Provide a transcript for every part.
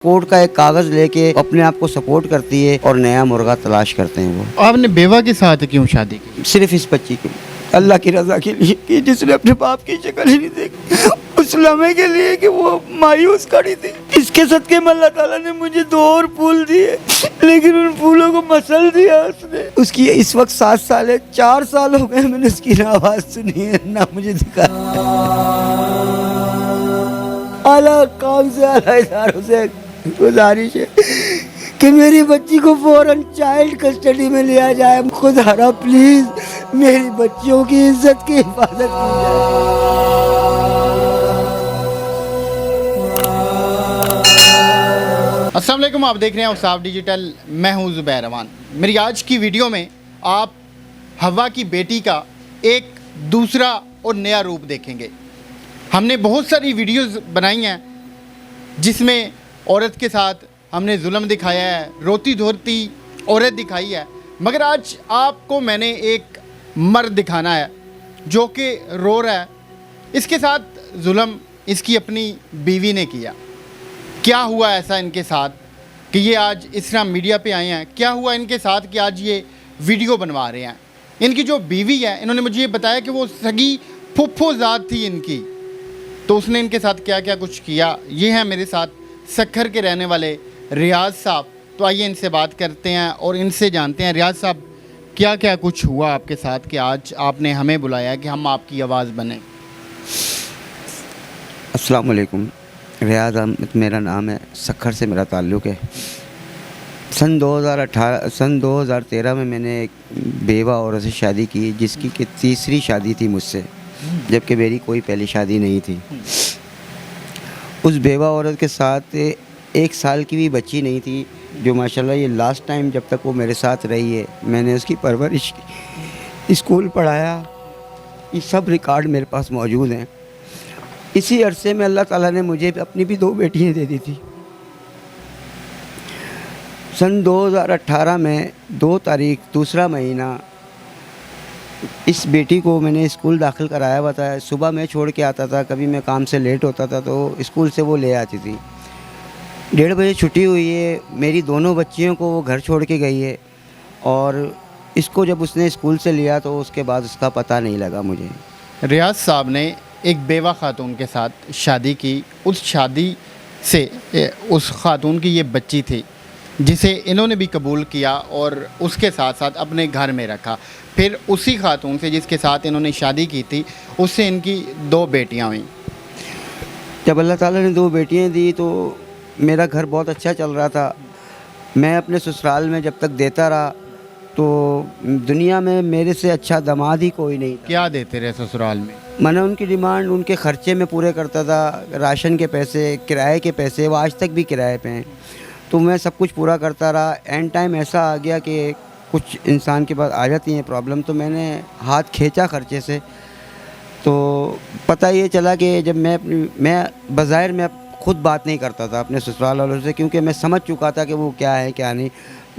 Court का एक कागज लेके अपने आप को सपोर्ट करती है और नया मुर्गा तलाश करते हैं वो। आपने बेवा के साथ क्यों शादी की? सिर्फ इस बच्ची के लिए, अल्लाह की रजा के लिए कि जिसने अपने बाप की शक्ल ही नहीं देखी, उस लम्हे के लिए कि वो मायूस खड़ी थी। इसके सदके में अल्लाह ताला ने मुझे 2 और फूल दिए, लेकिन उन फूलों को मसल दिया उसने। उसकी इस वक्त 7 साल है, 4 साल हो गए मैंने उसकी ना आवाज़ सुनी है ना मुझे दिखा। आला काम से आला इदारों से गुजारिश है कि मेरी बच्ची को फौरन चाइल्ड कस्टडी में लिया जाए। खुदा प्लीज मेरी बच्चियों की इज्जत की हिफाजत की जाए। अस्सलाम वालेकुम, आप देख रहे हैं औसाफ डिजिटल। मैं हूं ज़ुबैर रमान। मेरी आज की वीडियो में आप हवा की बेटी का एक दूसरा और नया रूप देखेंगे। हमने बहुत सारी वीडियोस बनाई हैं जिसमें औरत के साथ हमने जुल्म दिखाया है, रोती धोती औरत दिखाई है, मगर आज आपको मैंने एक मर्द दिखाना है जो कि रो रहा है। इसके साथ जुल्म इसकी अपनी बीवी ने किया। क्या हुआ ऐसा इनके साथ कि ये आज इस तरह मीडिया पे आए हैं? क्या हुआ इनके साथ कि आज ये वीडियो बनवा रहे हैं? इनकी जो बीवी है, इन्होंने मुझे ये बताया कि वो सगी फुफ्फो ज़ात थी इनकी, तो उसने इनके साथ क्या क्या कुछ किया। ये हैं मेरे साथ सक्खर के रहने वाले रियाज साहब। तो आइए इनसे बात करते हैं और इनसे जानते हैं, रियाज साहब क्या क्या कुछ हुआ आपके साथ कि आज आपने हमें बुलाया कि हम आपकी आवाज़ बने। अस्सलाम वालेकुम, रियाज अहमद मेरा नाम है, सक्खर से मेरा ताल्लुक़ है। सन 2013 में मैंने एक बेवा औरत से शादी की जिसकी कि तीसरी शादी थी मुझसे, जबकि मेरी कोई पहली शादी नहीं थी। उस बेवा औरत के साथ 1 साल की भी बच्ची नहीं थी, जो माशाल्लाह ये लास्ट टाइम जब तक वो मेरे साथ रही है मैंने उसकी परवरिश की, स्कूल पढ़ाया, ये सब रिकॉर्ड मेरे पास मौजूद हैं। इसी अरसे में अल्लाह ताला ने मुझे अपनी भी 2 बेटियां दे दी थी। सन 2018 में 2 तारीख दूसरा महीना इस बेटी को मैंने स्कूल दाखिल कराया हुआ था। सुबह मैं छोड़ के आता था, कभी मैं काम से लेट होता था तो स्कूल से वो ले आती थी। 1:30 बजे छुट्टी हुई है, मेरी दोनों बच्चियों को वो घर छोड़ के गई है और इसको जब उसने स्कूल से लिया तो उसके बाद उसका पता नहीं लगा मुझे। रियाज साहब ने एक बेवा खातून के साथ शादी की। उस शादी से उस खातून की ये बच्ची थी जिसे इन्होंने भी कबूल किया और उसके साथ साथ अपने घर में रखा। फिर उसी खातून से जिसके साथ इन्होंने शादी की थी, उससे इनकी 2 बेटियां हुई। जब अल्लाह ताला ने 2 बेटियां दी तो मेरा घर बहुत अच्छा चल रहा था। मैं अपने ससुराल में जब तक देता रहा तो दुनिया में मेरे से अच्छा दामाद ही कोई नहीं था। क्या देते रहे ससुराल में? मैंने उनकी डिमांड उनके ख़र्चे में पूरे करता था, राशन के पैसे, किराए के पैसे, वो आज तक भी किराए पे हैं, तो मैं सब कुछ पूरा करता रहा। एंड टाइम ऐसा आ गया कि कुछ इंसान के पास आ जाती हैं प्रॉब्लम, तो मैंने हाथ खींचा खर्चे से। तो पता ये चला कि जब मैं बज़ाहिर मैं खुद बात नहीं करता था अपने ससुराल वालों से, क्योंकि मैं समझ चुका था कि वो क्या है क्या नहीं।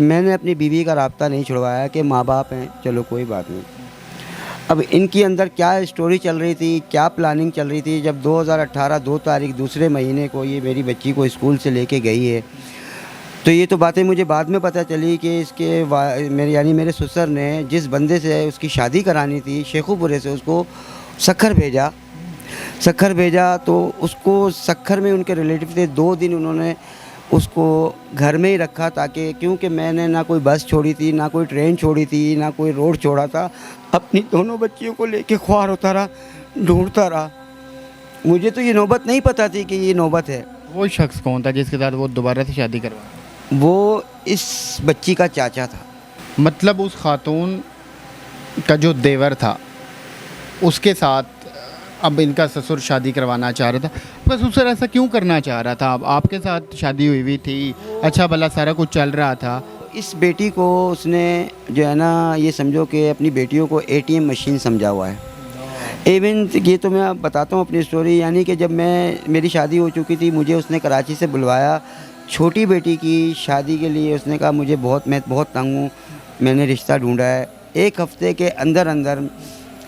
मैंने अपनी बीवी का राब्ता नहीं छुड़वाया कि माँ बाप हैं, चलो कोई बात नहीं। अब इनकी अंदर क्या स्टोरी चल रही थी, क्या प्लानिंग चल रही थी, जब 2018 2 तारीख दूसरे महीने को ये मेरी बच्ची को स्कूल से लेके गई है, तो ये तो बातें मुझे बाद में पता चली कि मेरे ससुर ने जिस बंदे से उसकी शादी करानी थी शेखुपुरे से, उसको सक्खर भेजा तो उसको सक्खर में उनके रिलेटिव थे। 2 दिन उन्होंने उसको घर में ही रखा, ताकि क्योंकि मैंने ना कोई बस छोड़ी थी, ना कोई ट्रेन छोड़ी थी, ना कोई रोड छोड़ा था। अपनी दोनों बच्चियों को लेके ख्वार होता रहा, ढूंढता रहा। मुझे तो ये नौबत नहीं पता थी कि ये नौबत है। वो शख्स कौन था जिसके साथ वो दोबारा से शादी करवा? वो इस बच्ची का चाचा था। मतलब उस खातून का जो देवर था उसके साथ अब इनका ससुर शादी करवाना चाह रहा था। आपका ससुर ऐसा क्यों करना चाह रहा था? अब आपके साथ शादी हुई थी, अच्छा भला सारा कुछ चल रहा था। इस बेटी को उसने जो है ना, ये समझो कि अपनी बेटियों को ATM मशीन समझा हुआ है। इवन ये तो मैं बताता हूँ अपनी स्टोरी, यानी कि जब मेरी शादी हो चुकी थी, मुझे उसने कराची से बुलवाया छोटी बेटी की शादी के लिए। उसने कहा मैं बहुत तंग हूँ, मैंने रिश्ता ढूंढा है। 1 हफ्ते के अंदर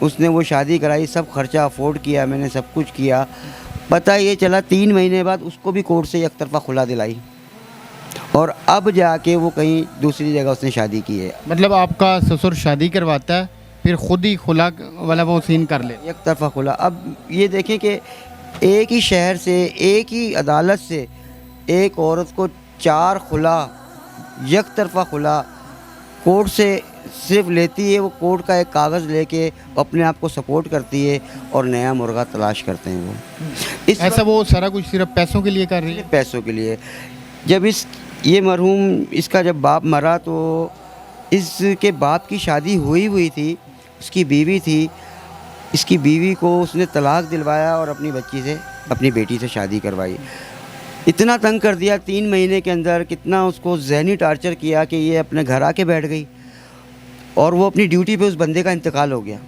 उसने वो शादी कराई, सब खर्चा अफोर्ड किया, मैंने सब कुछ किया। पता ये चला 3 महीने बाद उसको भी कोर्ट से एक तरफा खुला दिलाई। और अब जाके वो कहीं दूसरी जगह उसने शादी की है। मतलब आपका ससुर शादी करवाता है, फिर खुद ही खुला वाला वो सीन कर ले। एक तरफा खुला। अब ये देखें कि एक ही शहर से, एक ही अदालत से एक औरत को 4 खुला, एक तरफा खुला कोर्ट से सिर्फ लेती है। वो कोर्ट का एक कागज़ लेके अपने आप को सपोर्ट करती है और नया मुर्गा तलाश करते हैं वो। ऐसा वो सारा कुछ सिर्फ पैसों के लिए कर रही है। पैसों के लिए। जब ये मरहूम, इसका जब बाप मरा तो इसके बाप की शादी हुई थी, उसकी बीवी थी। इसकी बीवी को उसने तलाक दिलवाया और अपनी बच्ची से, अपनी बेटी से शादी करवाई। इतना तंग कर दिया 3 महीने के अंदर, कितना उसको ज़हनी टार्चर किया कि ये अपने घर आके बैठ गई और वो अपनी ड्यूटी पे उस बंदे का इंतकाल हो गया।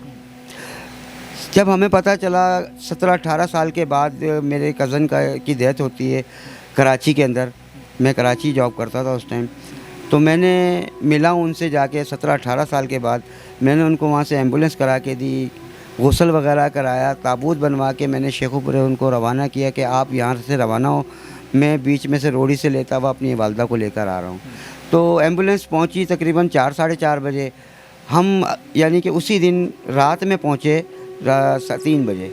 जब हमें पता चला 17-18 साल के बाद मेरे कज़न की डेथ होती है कराची के अंदर। मैं कराची जॉब करता था उस टाइम। तो मैंने मिला उनसे जाके 17-18 साल के बाद। मैंने उनको वहाँ से एम्बुलेंस करा के दी, गुस्ल वगैरह कराया, ताबूत बनवा के मैंने शेखुपुरे उनको रवाना किया कि आप यहाँ से रवाना हो, मैं बीच में से रोड़ी से लेता हुआ अपनी वालदा को लेकर आ रहा हूँ। तो एम्बुलेंस पहुँची तकरीबन 4-4:30 बजे। हम यानी कि उसी दिन रात में पहुँचे 3 बजे।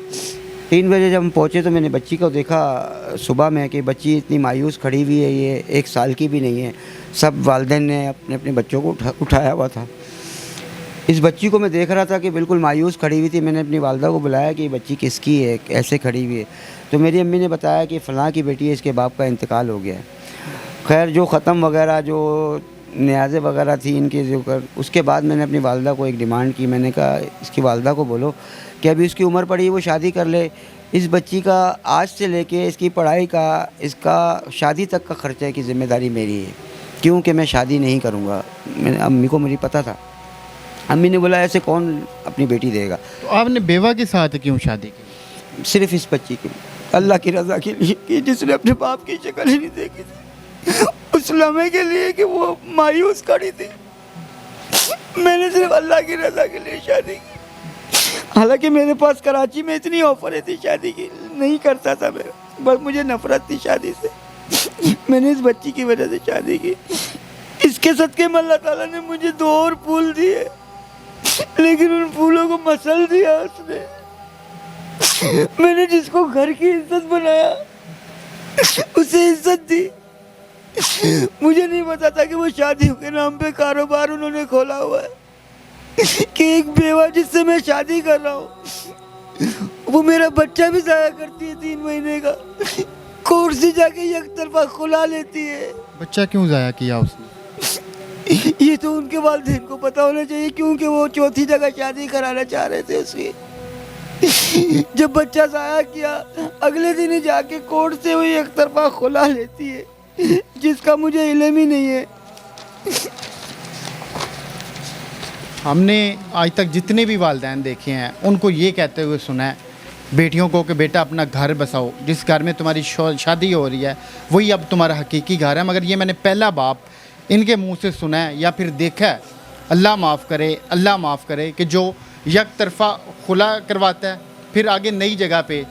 3 बजे जब हम पहुँचे तो मैंने बच्ची को देखा सुबह में कि बच्ची इतनी मायूस खड़ी हुई है, ये 1 साल की भी नहीं है। सब वालिदैन ने अपने अपने बच्चों को उठाया हुआ था। इस बच्ची को मैं देख रहा था कि बिल्कुल मायूस खड़ी हुई थी। मैंने अपनी वालदा को बुलाया कि ये बच्ची किसकी है, ऐसे खड़ी हुई है। तो मेरी अम्मी ने बताया कि फ़लाँ की बेटी है, इसके बाप का इंतकाल हो गया है। खैर जो ख़त्म वगैरह जो न्याज़े वगैरह थी इनके जो कर, उसके बाद मैंने अपनी वालदा को एक डिमांड की। मैंने कहा इसकी वालदा को बोलो कि अभी उसकी उम्र पड़ी है, वो शादी कर ले। इस बच्ची का आज से लेके इसकी पढ़ाई का, इसका शादी तक का ख़र्चे की ज़िम्मेदारी मेरी है, क्योंकि मैं शादी नहीं करूँगा। मैंने अम्मी को मुझे पता था। अम्मी ने बोला ऐसे कौन अपनी बेटी देगा। तो आपने बेवा के साथ क्यों शादी की? सिर्फ इस बच्ची के लिए, अल्लाह की रज़ा के लिए, कि जिसने अपने बाप की शक्ल ही नहीं देखी थी, उस लम्हे के लिए कि वो मायूस खड़ी थी। मैंने सिर्फ अल्लाह की रज़ा के लिए शादी की। हालांकि मेरे पास कराची में इतनी ऑफरें थी शादी की, नहीं करता था मैं, बस मुझे नफरत थी शादी से। मैंने इस बच्ची की वजह से शादी की। इसके सदक़े में अल्लाह ताला ने मुझे 2 और फूल दिए, लेकिन उन फूलों को मसल दिया उसने। मैंने जिसको घर की इज्जत बनाया उसे इज्जत दी। मुझे नहीं पता था कि वो शादियों के नाम पे कारोबार उन्होंने खोला हुआ है, कि एक बेवा जिससे मैं शादी कर रहा हूँ वो मेरा बच्चा भी ज़ाया करती है 3 महीने का, कोर्ट से जाके एक तरफा खुला लेती है। बच्चा क्यों ज़ाया किया उसने? ये तो उनके वालिदैन को पता होना चाहिए, क्योंकि वो 4थी जगह शादी कराना चाह रहे थे उसकी। जब बच्चा ज़ाया किया, अगले दिन ही जाके कोर्ट से हुई एक तरफा खुला लेती है, जिसका मुझे इल्म ही नहीं है। हमने आज तक जितने भी वालिदैन देखे हैं उनको ये कहते हुए सुना है बेटियों को कि बेटा अपना घर बसाओ, जिस घर में तुम्हारी शादी हो रही है वही अब तुम्हारा हकीकी घर है। मगर ये मैंने पहला बाप इनके मुंह से सुना है या फिर देखा है, अल्लाह माफ़ करे, अल्लाह माफ़ करे, कि जो एक तरफा खुला करवाता है, फिर आगे नई जगह पे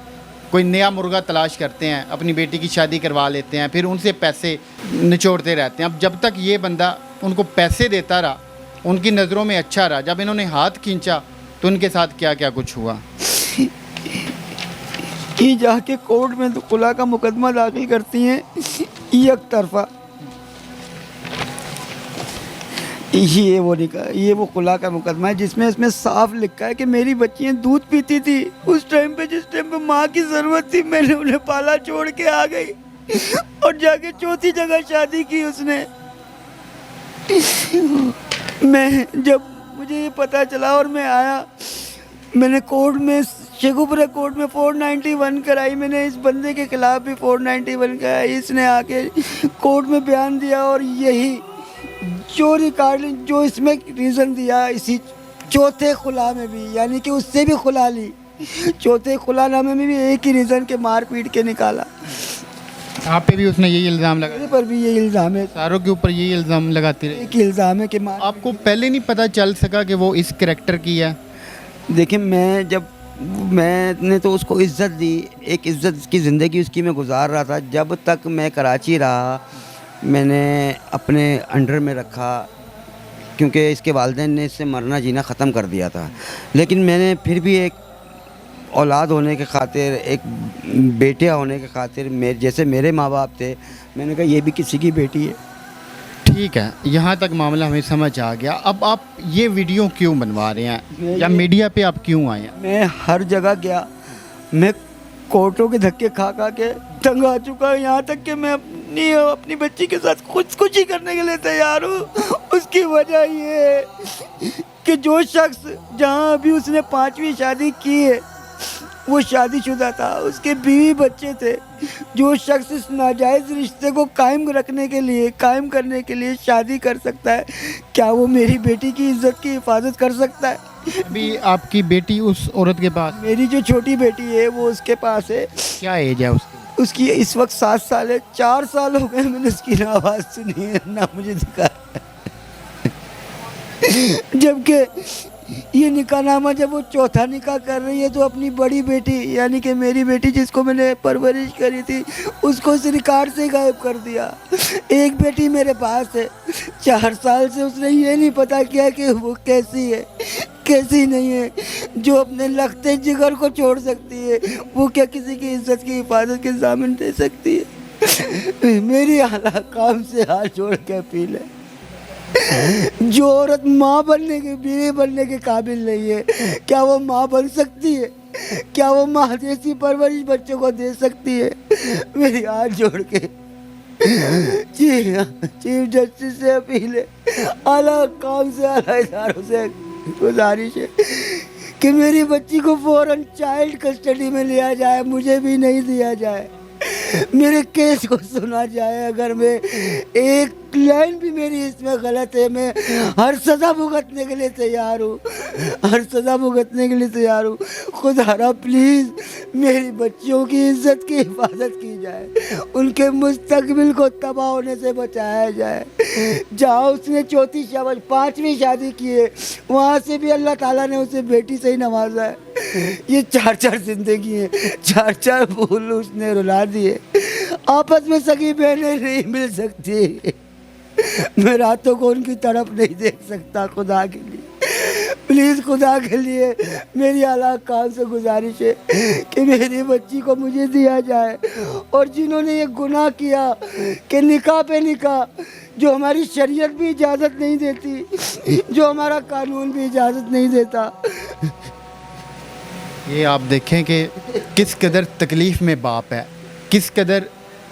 कोई नया मुर्गा तलाश करते हैं, अपनी बेटी की शादी करवा लेते हैं, फिर उनसे पैसे निचोड़ते रहते हैं। अब जब तक ये बंदा उनको पैसे देता रहा, उनकी नज़रों में अच्छा रहा, जब इन्होंने हाथ खींचा तो उनके साथ क्या क्या कुछ हुआ। ये जाके कोर्ट में तो खुला का मुकदमा दाखिल करती हैं एक तरफा। ये वो खुला का मुकदमा है जिसमें इसमें साफ लिखा है कि मेरी बच्चियां दूध पीती थी उस टाइम पे, जिस टाइम पे माँ की ज़रूरत थी, मैंने उन्हें पाला छोड़ के आ गई और जाके 4थी जगह शादी की उसने। मैं जब मुझे ये पता चला और मैं आया, मैंने कोर्ट में, शेखुपुरा कोर्ट में 491 कराई। मैंने इस बंदे के खिलाफ भी 491 कराई। इसने आके कोर्ट में बयान दिया और यही जो रिकॉर्ड जो इसमें रीज़न दिया, इसी 4थे खुला में भी, यानी कि उससे भी खुला ली, 4थे खुलानामे में भी एक ही रीज़न के मार पीट के निकाला। आप पे भी उसने यही इल्ज़ाम लगाया? मेरे पर भी यही इल्ज़ाम है, सारों के ऊपर यही इल्ज़ाम लगाती रही। एक ही इल्ज़ाम है कि मार। आपको पहले नहीं पता चल सका कि वो इस करैक्टर की है? देखिए, मैंने तो उसको इज़्ज़त दी, एक इज़्ज़त की ज़िंदगी उसकी मैं गुजार रहा था। जब तक मैं कराची रहा मैंने अपने अंडर में रखा, क्योंकि इसके वालिदैन ने इससे मरना जीना ख़त्म कर दिया था। लेकिन मैंने फिर भी एक औलाद होने के खातिर, एक बेटिया होने के खातिर, जैसे मेरे माँ बाप थे, मैंने कहा ये भी किसी की बेटी है। ठीक है, यहाँ तक मामला हमें समझ आ गया। अब आप ये वीडियो क्यों बनवा रहे हैं या मीडिया पे आप क्यों आए हैं? मैं हर जगह गया, मैं कोर्टों के धक्के खा खा के तंग आ चुका हूँ, यहाँ तक कि मैं अपनी बच्ची के साथ कुछ ही करने के लिए तैयार हूँ। उसकी वजह ये है कि जो शख्स जहाँ अभी उसने 5वीं शादी की है वो शादीशुदा था, उसके बीवी बच्चे थे। जो शख्स इस नाजायज़ रिश्ते को कायम करने के लिए शादी कर सकता है, क्या वो मेरी बेटी की इज्जत की हिफाजत कर सकता है? अभी आपकी बेटी उस औरत के पास, मेरी जो छोटी बेटी है वो उसके पास है। क्या एज है उसकी? उसकी इस वक्त 7 साल है। 4 साल हो गए मैंने उसकी ना आवाज़ सुनी है ना मुझे दिखा है। जबकि ये निकाहनामा जब वो चौथा निकाह कर रही है तो अपनी बड़ी बेटी यानी कि मेरी बेटी जिसको मैंने परवरिश करी थी उसको इस रिकॉर्ड से गायब कर दिया। एक बेटी मेरे पास है, 4 साल से उसने ये नहीं पता किया कि वो कैसी है कैसी नहीं है। जो अपने लगते जिगर को छोड़ सकती है वो क्या किसी की इज्जत की हिफाजत के ज़ामिन दे सकती है? मेरी हालात काम से हाथ जोड़ के अपील है, जो औरत माँ बनने के, बीवी बनने के काबिल नहीं है, क्या वो माँ बन सकती है? क्या वो माँ जैसी परवरिश बच्चों को दे सकती है? मेरी हाथ जोड़ के चीफ जस्टिस से अपील है, आला काम से आला इदारों से गुजारिश है कि मेरी बच्ची को फौरन चाइल्ड कस्टडी में लिया जाए, मुझे भी नहीं दिया जाए, मेरे केस को सुना जाए। अगर मैं एक लाइन भी मेरी इसमें गलत है, मैं हर सज़ा भुगतने के लिए तैयार हूँ, हर सज़ा भुगतने के लिए तैयार हूँ। खुदा प्लीज़ मेरी बच्चियों की इज्जत की हिफाजत की जाए, उनके मुस्तकबिल को तबाह होने से बचाया जाए। जहाँ उसने 5वीं शादी की है वहाँ से भी अल्लाह ताला ने उसे बेटी से ही नवाजा है। ये 4 जिंदगी है, 4 फूल उसने रुला दिए। आपस में सगी बहनें नहीं मिल सकती, मैं रातों को उनकी तरफ नहीं देख सकता। खुदा के लिए प्लीज़, खुदा के लिए मेरी आला खान से गुजारिश है कि मेरी बच्ची को मुझे दिया जाए। और जिन्होंने ये गुनाह किया कि निकाह पे निकाह, जो हमारी शरीयत भी इजाज़त नहीं देती, जो हमारा कानून भी इजाज़त नहीं देता। ये आप देखें कि किस कदर तकलीफ़ में बाप है, किस कदर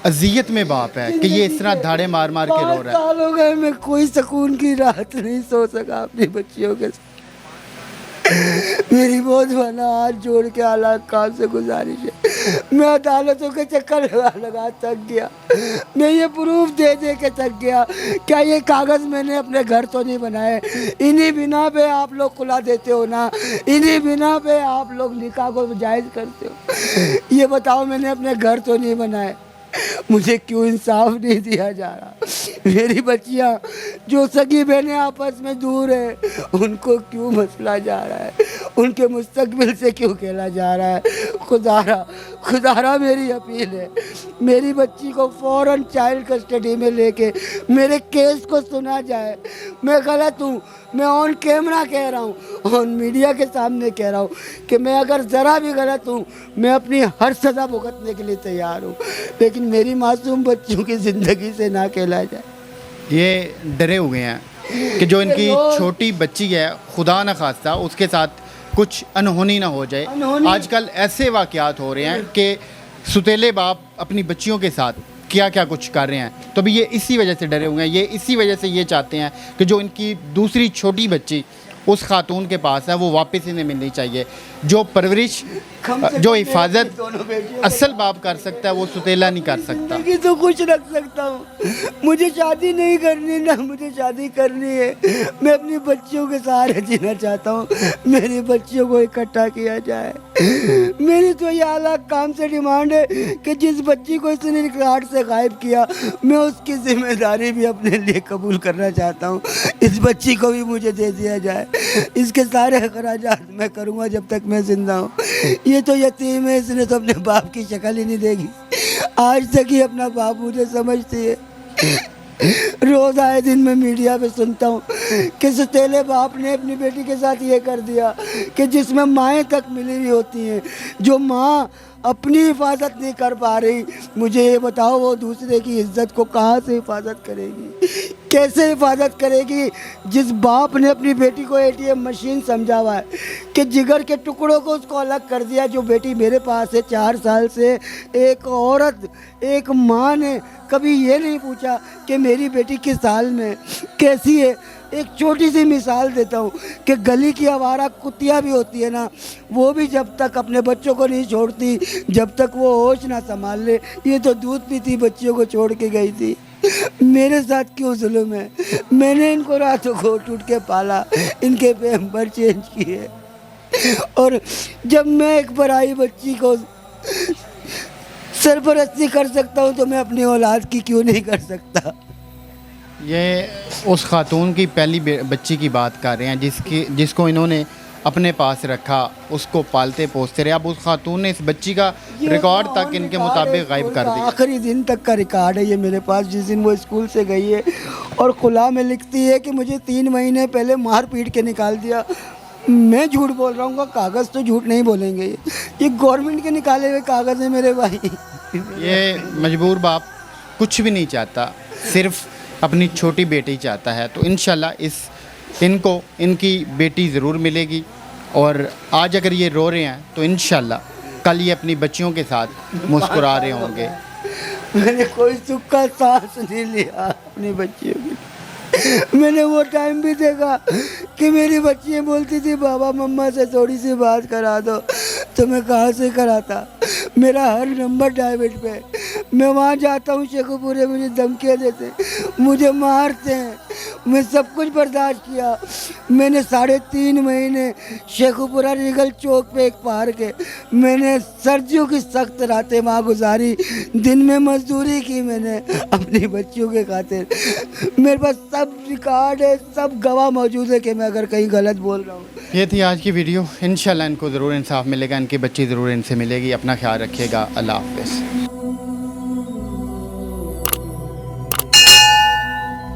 अजियत में बाप है कि ये इस तरह धाड़े मार मार के रो रहा है। 5 साल हो गए मैं कोई सुकून की रात नहीं सो सका अपनी बच्चियों के साथ। मेरी बहुत बना हाथ जोड़ के आला काम से गुजारिश है, मैं अदालतों के चक्कर लगा थक गया, मैं ये प्रूफ दे के थक गया। क्या ये कागज़ मैंने अपने घर तो नहीं बनाए? इन्हीं बिना पे आप लोग खुला देते हो ना, इन्हीं बिना पे आप लोग निकाह को जायज़ करते हो। ये बताओ, मैंने अपने घर तो नहीं बनाए, मुझे क्यों इंसाफ नहीं दिया जा रहा? मेरी बच्चियाँ जो सगी बहनें आपस में दूर है उनको क्यों मसला जा रहा है? उनके मुस्तकबिल से क्यों खेला जा रहा है? खुदारा मेरी अपील है, मेरी बच्ची को फ़ौरन चाइल्ड कस्टडी में लेके मेरे केस को सुना जाए। मैं गलत हूँ, मैं ऑन कैमरा कह रहा हूँ, ऑन मीडिया के सामने कह रहा हूँ कि मैं अगर ज़रा भी गलत हूँ मैं अपनी हर सज़ा भुगतने के लिए तैयार हूँ, लेकिन मेरी मासूम बच्चों की ज़िंदगी से ना खेला जाए। ये डरे हुए हैं कि जो इनकी छोटी बच्ची है, खुदा न खास्ता उसके साथ कुछ अनहोनी ना हो जाए। आजकल ऐसे वाक़यात हो रहे हैं कि सुतेले बाप अपनी बच्चियों के साथ क्या क्या कुछ कर रहे हैं, तो भी ये इसी वजह से डरे हुए हैं। ये इसी वजह से ये चाहते हैं कि जो इनकी दूसरी छोटी बच्ची उस खातून के पास है वो वापस इन्हें मिलनी चाहिए। जो परवरिश, जो हिफाजत असल बाप कर सकता है वो सुतेला नहीं कर सकता। कि तो कुछ रख सकता हूँ, मुझे शादी नहीं करनी, ना मुझे शादी करनी है। मैं अपनी बच्चियों के सहारे जीना चाहता हूँ, मेरी बच्चियों को इकट्ठा किया जाए। मेरी तो ये आला काम से डिमांड है कि जिस बच्ची को इसने रिकॉर्ड से गायब किया मैं उसकी जिम्मेदारी भी अपने लिए कबूल करना चाहता हूँ। इस बच्ची को भी मुझे दे दिया जाए, इसके सारे अखराजात मैं करूँगा जब तक मैं जिंदा हूँ। ये तो यतीम है, इसने तो अपने बाप की शक्ल ही नहीं देगी। आज तक ही अपना बाप मुझे समझती है। रोज़ आए दिन मैं मीडिया पे सुनता हूँ कि सौतेले बाप ने अपनी बेटी के साथ ये कर दिया कि जिसमें माएँ तक मिली हुई होती हैं, जो माँ अपनी हिफाजत नहीं कर पा रही, मुझे ये बताओ वो दूसरे की इज्जत को कहाँ से हिफाजत करेगी, कैसे हिफाजत करेगी। जिस बाप ने अपनी बेटी को एटीएम मशीन समझा हुआ है कि जिगर के टुकड़ों को उसको अलग कर दिया, जो बेटी मेरे पास है 4 साल से, एक औरत एक माँ ने कभी ये नहीं पूछा कि मेरी बेटी किस हाल में कैसी है। एक छोटी सी मिसाल देता हूँ कि गली की आवारा कुत्तियाँ भी होती है ना, वो भी जब तक अपने बच्चों को नहीं छोड़ती जब तक वो होश ना संभाल ले। ये तो दूध पीती बच्चियों को छोड़ के गई थी, मेरे साथ क्यों जुल्म है। मैंने इनको रातों को उठ के पाला, इनके पैम्पर चेंज किए, और जब मैं एक पराई बच्ची को सरपरस्ती कर सकता हूँ तो मैं अपनी औलाद की क्यों नहीं कर सकता। ये उस खातून की पहली बच्ची की बात कर रहे हैं जिसको इन्होंने अपने पास रखा, उसको पालते पोसते रहे। अब उस खातून ने इस बच्ची का रिकॉर्ड तक इनके मुताबिक गायब कर दिया। आखिरी दिन तक का रिकॉर्ड है ये मेरे पास, जिस दिन वो स्कूल से गई है और खुला में लिखती है कि मुझे 3 महीने पहले मार पीट के निकाल दिया। मैं झूठ बोल रहा हूँ, कागज़ तो झूठ नहीं बोलेंगे, ये गवर्नमेंट के निकाले हुए कागज़ है मेरे भाई। ये मजबूर बाप कुछ भी नहीं चाहता, सिर्फ अपनी छोटी बेटी चाहता है। तो इंशाल्लाह इनको इनकी बेटी ज़रूर मिलेगी, और आज अगर ये रो रहे हैं तो इंशाल्लाह कल ये अपनी बच्चियों के साथ मुस्कुरा रहे होंगे। मैंने कोई सुख का सांस नहीं लिया अपनी बच्चियों की। मैंने वो टाइम भी देखा कि मेरी बच्चियाँ बोलती थी बाबा मम्मा से थोड़ी सी बात करा दो, तो मैं कहाँ से कराता। मेरा हर नंबर डायवेट पे, मैं वहाँ जाता हूँ शेखुपुरे, मुझे धमकियाँ देते, मुझे मारते हैं, मैं सब कुछ बर्दाश्त किया। मैंने 3.5 महीने शेखुपुरा रीगल चौक पे एक पार्क है, मैंने सर्दियों की सख्त रातें वहाँ गुजारी, दिन में मजदूरी की मैंने अपनी बच्चियों के खातिर। मेरे पास सब रिकॉर्ड है, सब गवाह मौजूद है कि मैं अगर कहीं गलत बोल रहा हूँ। ये थी आज की वीडियो। इंशाल्लाह इनको ज़रूर इंसाफ मिलेगा, इनकी बच्ची ज़रूर इनसे मिलेगी। अपना ख्याल रखिएगा। अल्लाह हाफ़िज़।